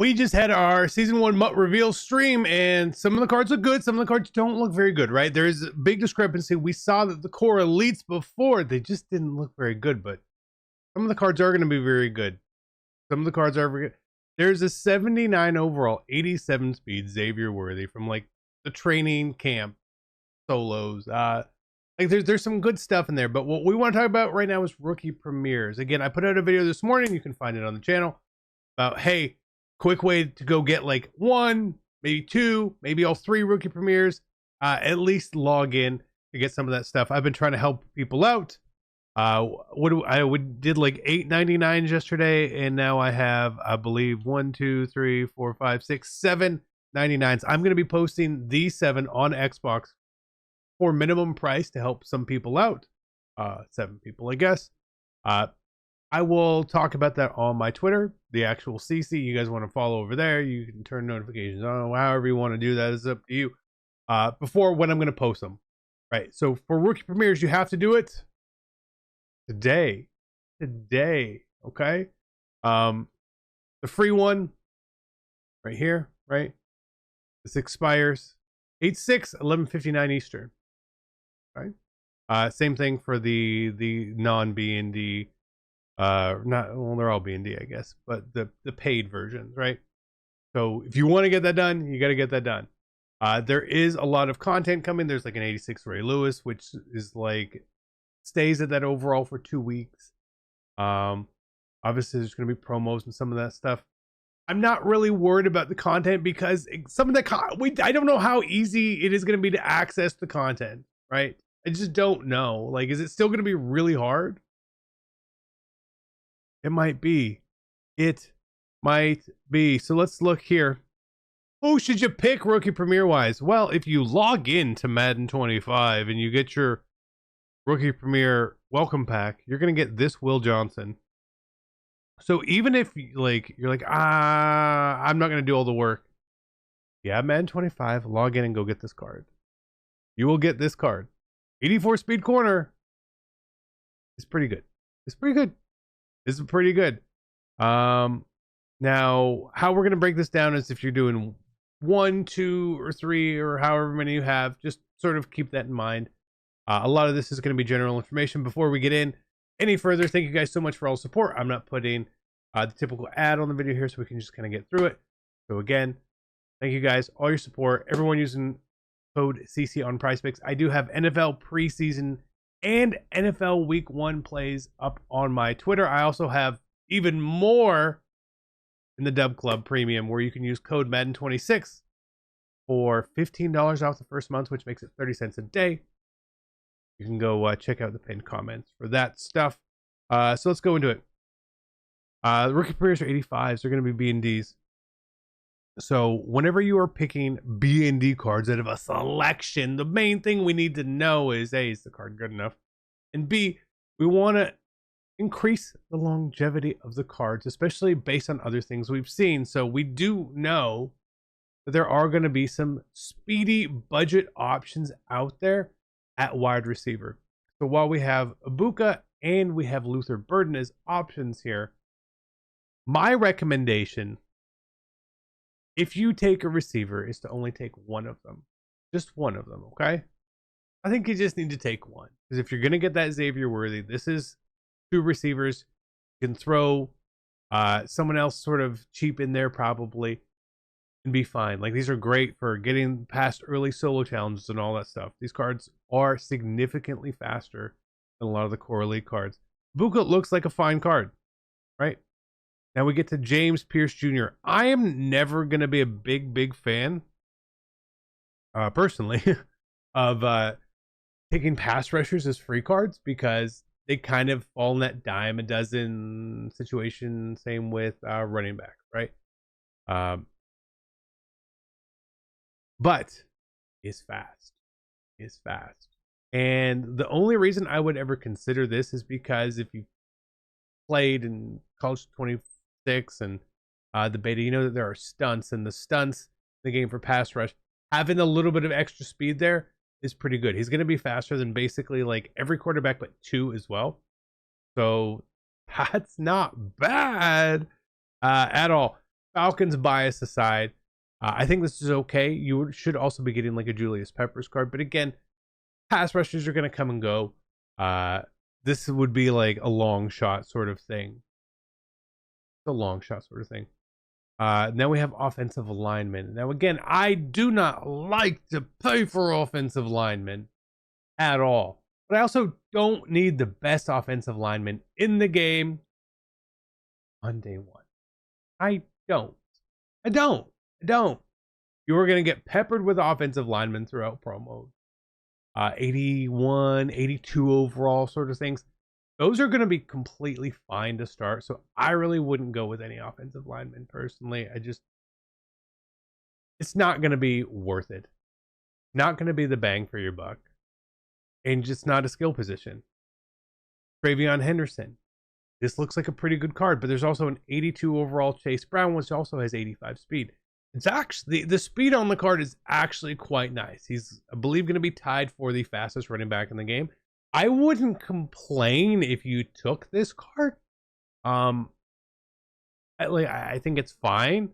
We just had our season 1 MUT reveal stream, and some of the cards look good, some of the cards don't look very good, right? There is a big discrepancy. We saw that the core elites before, they just didn't look very good, but some of the cards are going to be very good. Some of the cards are very good. There's a 79 overall, 87 speed Xavier Worthy from like the training camp solos. Like there's some good stuff in there, but what we want to talk about right now is rookie premieres. Again, I put out a video this morning. You can find it on the channel about, hey, quick way to go get like 1, maybe 2, maybe all 3 rookie premieres. At least log in to get some of that stuff. I've been trying to help people out. I did like 8.99 yesterday, and now I have, I believe, 1, 2, 3, 4, 5, 6, 7 99s. I'm going to be posting these 7 on Xbox for minimum price to help some people out. 7 people, I guess. I will talk about that on my Twitter, the actual CC. You guys want to follow over there, you can turn notifications on. However you want to do that is up to you. Before when I'm going to post them. Right. So for rookie premieres, you have to do it today. Okay. The free one right here, right? This expires 8/6, 11:59 Eastern. Right. Same thing for the non B&D. Not, well, they're all B&D, I guess, but the paid versions, right? So if you want to get that done, you got to get that done. There is a lot of content coming. There's like an 86 Ray Lewis, which is like stays at that overall for 2 weeks. Obviously there's going to be promos and some of that stuff. I'm not really worried about the content because some of the I don't know how easy it is going to be to access the content, right? I just don't know. Like, is it still going to be really hard? It might be. It might be. So let's look here. Who should you pick rookie premiere wise? Well, if you log in to Madden 25 and you get your rookie premiere welcome pack, you're going to get this Will Johnson. So even if you're like, I'm not going to do all the work. Yeah, Madden 25, log in and go get this card. You will get this card. 84 speed corner. It's pretty good. It's pretty good. This is pretty good. Now, how we're going to break this down is if you're doing 1, 2, or 3, or however many you have, just sort of keep that in mind. A lot of this is going to be general information. Before we get in any further, thank you guys so much for all the support. I'm not putting the typical ad on the video here, so we can just kind of get through it. So again, thank you guys, all your support. Everyone using code CC on PrizePicks. I do have NFL preseason and NFL Week 1 plays up on my Twitter. I also have even more in the Dub Club Premium, where you can use code Madden26 for $15 off the first month, which makes it 30 cents a day. You can go check out the pinned comments for that stuff. So let's go into it. The rookie premieres are 85s. They're going to be B&Ds. So whenever you are picking B&D cards out of a selection, the main thing we need to know is, A, is the card good enough? And B, we want to increase the longevity of the cards, especially based on other things we've seen. So we do know that there are going to be some speedy budget options out there at wide receiver. So while we have Ibuka and we have Luther Burden as options here, my recommendation, if you take a receiver, is to only take one of them. Just one of them, okay? I think you just need to take one. Because if you're going to get that Xavier Worthy, this is 2 receivers. You can throw someone else sort of cheap in there probably and be fine. Like, these are great for getting past early solo challenges and all that stuff. These cards are significantly faster than a lot of the core elite cards. Ibuka looks like a fine card, right? Now we get to James Pierce Jr. I am never going to be a big fan, personally, of taking pass rushers as free cards, because they kind of fall in that dime a dozen situation. Same with running back, right? But is fast. And the only reason I would ever consider this is because if you played in College 26 and the beta, you know that there are stunts, and the stunts in the game for pass rush, having a little bit of extra speed there is pretty good. He's going to be faster than basically like every quarterback but 2 as well. So that's not bad at all. Falcons bias aside, I think this is okay. You should also be getting like a Julius Peppers card, but again, pass rushers are going to come and go. This would be like a long shot sort of thing. It's a long shot sort of thing. Now we have offensive linemen. Now again, I do not like to pay for offensive linemen at all, but I also don't need the best offensive lineman in the game on day one. I don't. I don't. I don't. You are going to get peppered with offensive linemen throughout promo. 81, 82 overall sort of things. Those are going to be completely fine to start. So I really wouldn't go with any offensive linemen personally. It's not going to be worth it. Not going to be the bang for your buck. And just not a skill position. Travion Henderson. This looks like a pretty good card, but there's also an 82 overall Chase Brown, which also has 85 speed. It's actually, the speed on the card is actually quite nice. He's, I believe, going to be tied for the fastest running back in the game. I wouldn't complain if you took this card. I think it's fine.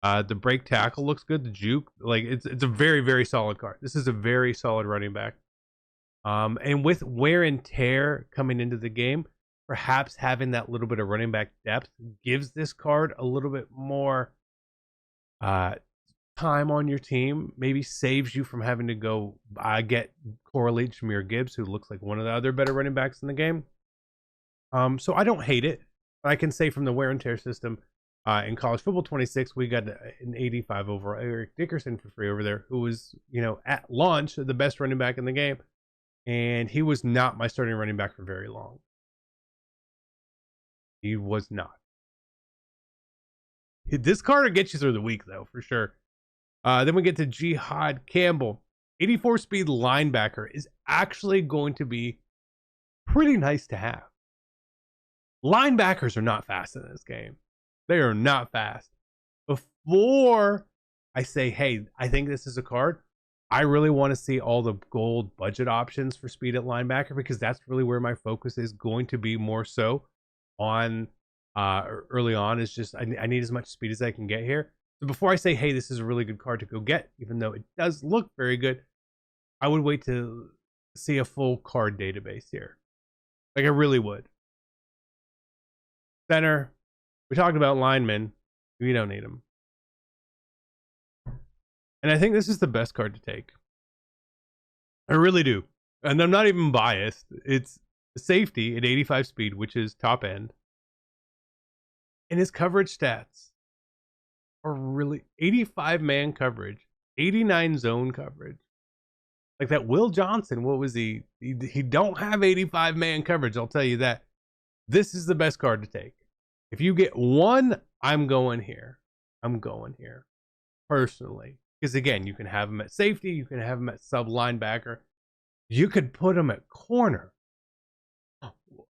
The break tackle looks good. The juke, like it's a very, very solid card. This is a very solid running back. And with wear and tear coming into the game, perhaps having that little bit of running back depth gives this card a little bit more time on your team, maybe saves you from having to go get correlate Jahmyr Gibbs, who looks like one of the other better running backs in the game. So I don't hate it, but I can say from the wear and tear system in college football 26, we got an 85 over Eric Dickerson for free over there, who was, at launch the best running back in the game, and he was not my starting running back for very long. He was not. This card will get you through the week, though, for sure. Then we get to Jihad Campbell. 84 speed linebacker is actually going to be pretty nice to have. Linebackers are not fast in this game. They are not fast. Before I say, hey, I think this is a card, I really want to see all the gold budget options for speed at linebacker, because that's really where my focus is going to be more so on early on. Is just I need as much speed as I can get here. So before I say, hey, this is a really good card to go get, even though it does look very good, I would wait to see a full card database here. Like I really would. Center, we talked about linemen. We don't need them. And I think this is the best card to take. I really do. And I'm not even biased. It's safety at 85 speed, which is top end. And his coverage stats are really 85 man coverage, 89 zone coverage. Like that Will Johnson, what was he? He don't have 85 man coverage, I'll tell you that. This is the best card to take. If you get one, I'm going here. I'm going here personally. Because again, you can have him at safety, you can have him at sub linebacker, you could put him at corner.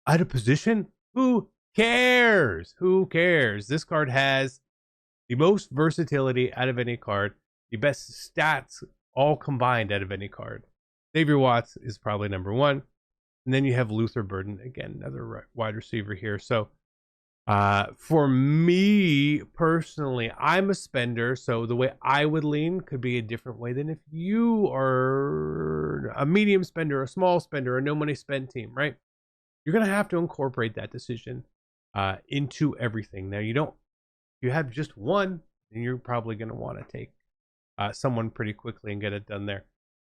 At a position, who cares? Who cares? This card has the most versatility out of any card, the best stats all combined out of any card. Xavier Watts is probably number one. And then you have Luther Burden, again, another wide receiver here. So for me personally, I'm a spender. So the way I would lean could be a different way than if you are a medium spender, a small spender, a no money spend team, right? You're going to have to incorporate that decision into everything. Now, you have just one, then you're probably going to want to take someone pretty quickly and get it done there.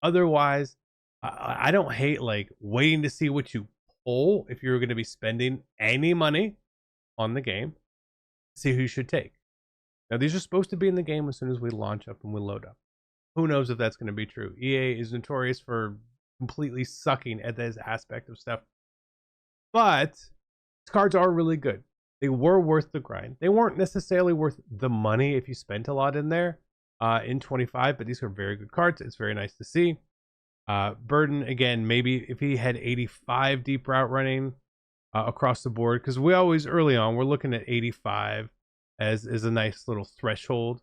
Otherwise, I don't hate like waiting to see what you pull if you're going to be spending any money on the game. See who you should take. Now, these are supposed to be in the game as soon as we launch up and we load up. Who knows if that's going to be true? EA is notorious for completely sucking at this aspect of stuff. But these cards are really good. They were worth the grind. They weren't necessarily worth the money if you spent a lot in there in 25, but these are very good cards. It's very nice to see. Burden, again, maybe if he had 85 deep route running across the board, because we always, early on, we're looking at 85 as a nice little threshold,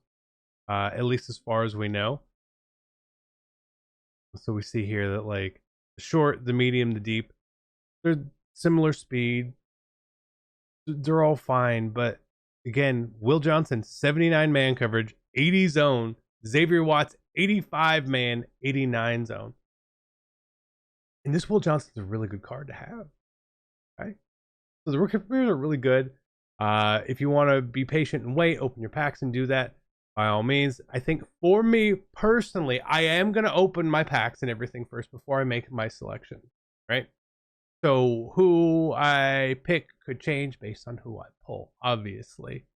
at least as far as we know. So we see here that like the short, the medium, the deep, they're similar speed. They're all fine, but Again, Will Johnson, 79 man coverage, 80 zone. Xavier Watts, 85 man, 89 zone. And this Will Johnson's a really good card to have. Right? So the rookie premieres are really good. If you want to be patient and wait, open your packs and do that by all means. I think for me personally, I am going to open my packs and everything first before I make my selection. Right? So who I pick could change based on who I pull, obviously.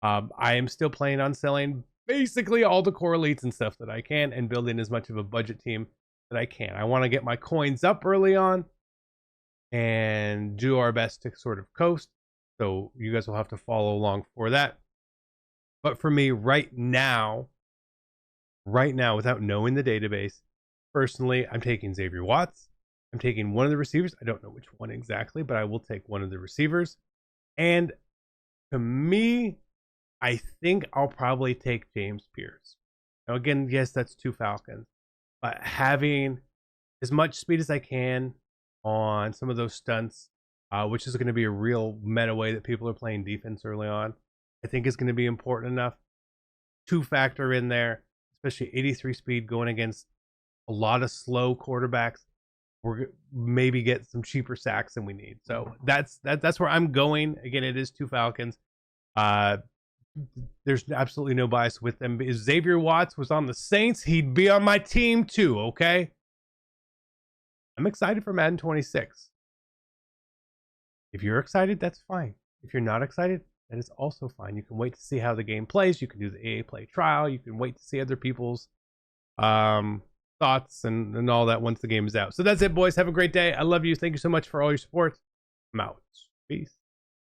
I am still planning on selling basically all the core elites and stuff that I can and building as much of a budget team that I can. I want to get my coins up early on and do our best to sort of coast. So you guys will have to follow along for that. But for me right now, without knowing the database, personally, I'm taking Xavier Watts. I'm taking one of the receivers. I don't know which one exactly, but I will take one of the receivers. And to me, I think I'll probably take James Pierce. Now, again, yes, that's 2 Falcons. But having as much speed as I can on some of those stunts, which is going to be a real meta way that people are playing defense early on, I think is going to be important enough to factor in there, especially 83 speed going against a lot of slow quarterbacks. We're maybe get some cheaper sacks than we need. So that's where I'm going. Again, it is 2 Falcons. There's absolutely no bias with them. If Xavier Watts was on the Saints, he'd be on my team too, okay? I'm excited for Madden 26. If you're excited, that's fine. If you're not excited, that is also fine. You can wait to see how the game plays. You can do the AA play trial. You can wait to see other people's thoughts and all that once the game is out. So that's it, boys. Have a great day. I love you. Thank you so much for all your support. I'm out. Peace.